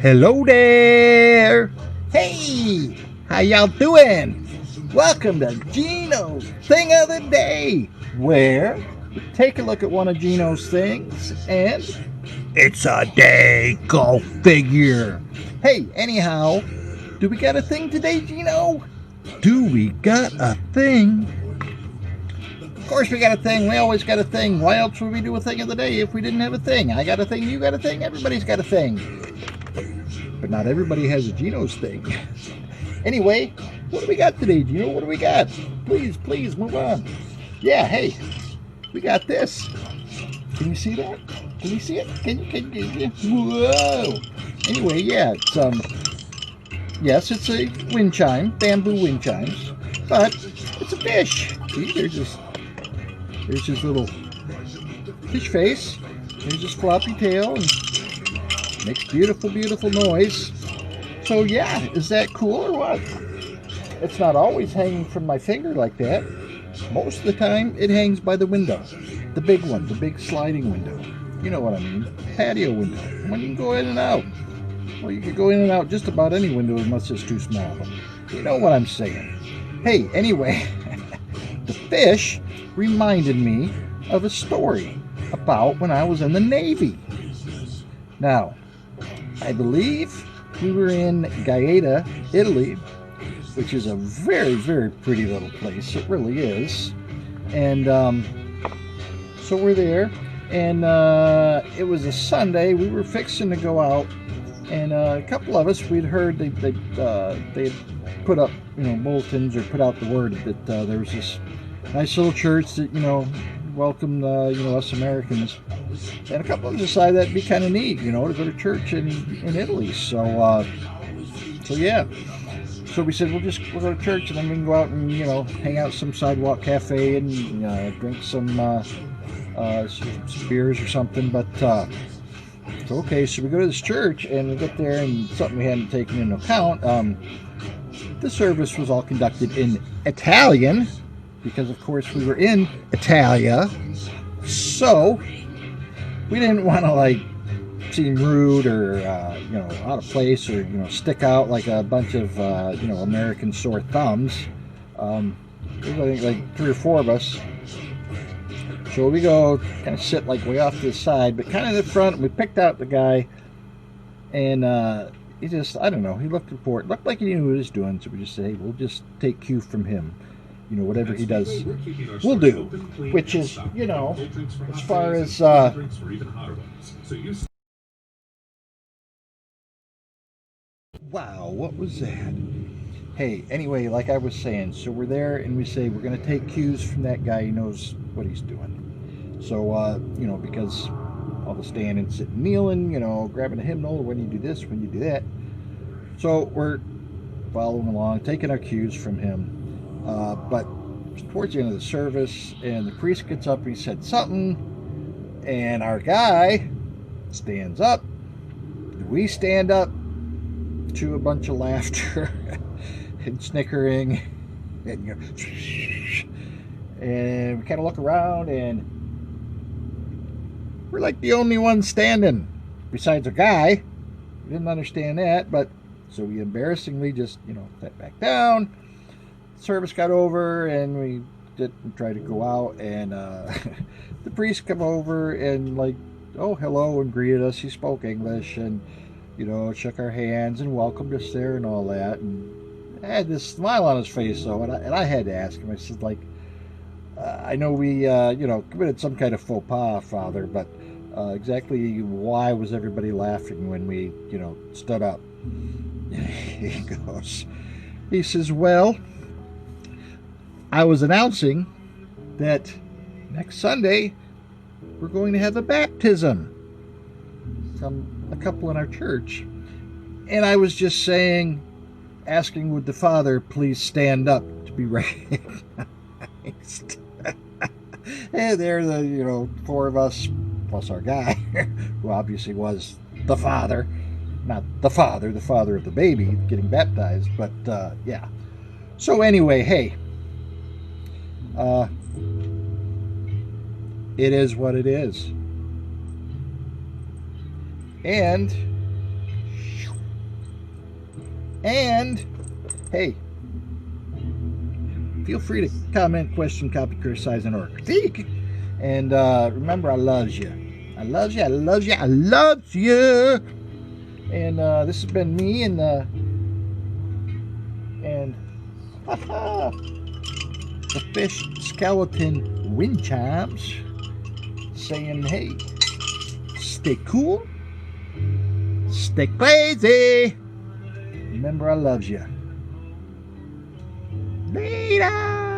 Hello there! Hey! How y'all doing? Welcome to Gino's Thing of the Day, where we take a look at one of Gino's things and it's a day, go figure. Hey, anyhow, do we got a thing today, Gino? Do we got a thing? Of course we got a thing. We always got a thing. Why else would we do a thing of the day if we didn't have a thing? I got a thing, you got a thing, everybody's got a thing. But not everybody has a Gino's thing. Anyway, what do we got today, Gino? What do we got? Please, move on. Yeah, hey, we got this. Can you see that? Can you see it? Can you? Whoa! Anyway, yeah, yes, it's a wind chime, bamboo wind chimes, but it's a fish. See, there's his little fish face. There's his floppy tail, and makes beautiful noise. So yeah, is that cool or what? It's not always hanging from my finger like that. Most of the time, it hangs by the window. The big one, the big sliding window. You know what I mean, patio window. When you can go in and out. Well, you could go in and out just about any window unless it's too small. But you know what I'm saying. Hey, anyway, the fish reminded me of a story about when I was in the Navy. Now, I believe we were in Gaeta, Italy, which is a very pretty little place. It really is. And so we're there, and it was a Sunday. We were fixing to go out, and a couple of us, we'd heard they put up, bulletins or put out the word that there was this nice little church that, welcomed, us Americans. And a couple of us decided that'd be kind of neat, to go to church in Italy. So yeah. So we said, we'll go to church and then we can go out and, hang out some sidewalk cafe and drink some beers or something. But, so okay, so we go to this church and we get there, and something we hadn't taken into account. The service was all conducted in Italian, because of course we were in Italia. So we didn't want to seem rude or out of place or stick out like a bunch of American sore thumbs. There was like 3 or 4 of us. So we go kind of sit way off to the side, but kind of in the front. We picked out the guy, and he just, I don't know, he looked important. Looked like he knew what he was doing. So we just said, hey, we'll just take cue from him. Whatever he does, we'll do. Which is, as far as wow, what was that? Hey, anyway, like I was saying, so we're there and we say we're going to take cues from that guy. He knows what he's doing. So, because all the standing, sitting, kneeling, grabbing a hymnal, when you do this, when you do that. So we're following along, taking our cues from him. But towards the end of the service, and the priest gets up and he said something, and our guy stands up. We stand up to a bunch of laughter and snickering, and and we kind of look around, and we're like the only ones standing besides our guy. We didn't understand that, but so we embarrassingly just sat back down. Service got over, and we didn't try to go out, and the priest come over and oh, hello, and greeted us. He spoke English, and shook our hands and welcomed us there and all that, and had this smile on his face though, and I had to ask him. I said, I know we committed some kind of faux pas, Father, but exactly why was everybody laughing when we stood up? He says, well, I was announcing that next Sunday we're going to have a baptism from a couple in our church. And I was just asking would the Father please stand up to be recognized. And there the 4 of us plus our guy, who obviously was the father, not the father of the baby getting baptized, but yeah. So anyway, hey, it is what it is. And And, hey, feel free to comment, question, copy, criticize, and or critique. And remember, I loves you. I loves you. I loves you. I loves you. And this has been me and the fish skeleton wind chimes saying, hey, stay cool, stay crazy. Remember, I loves you. Later.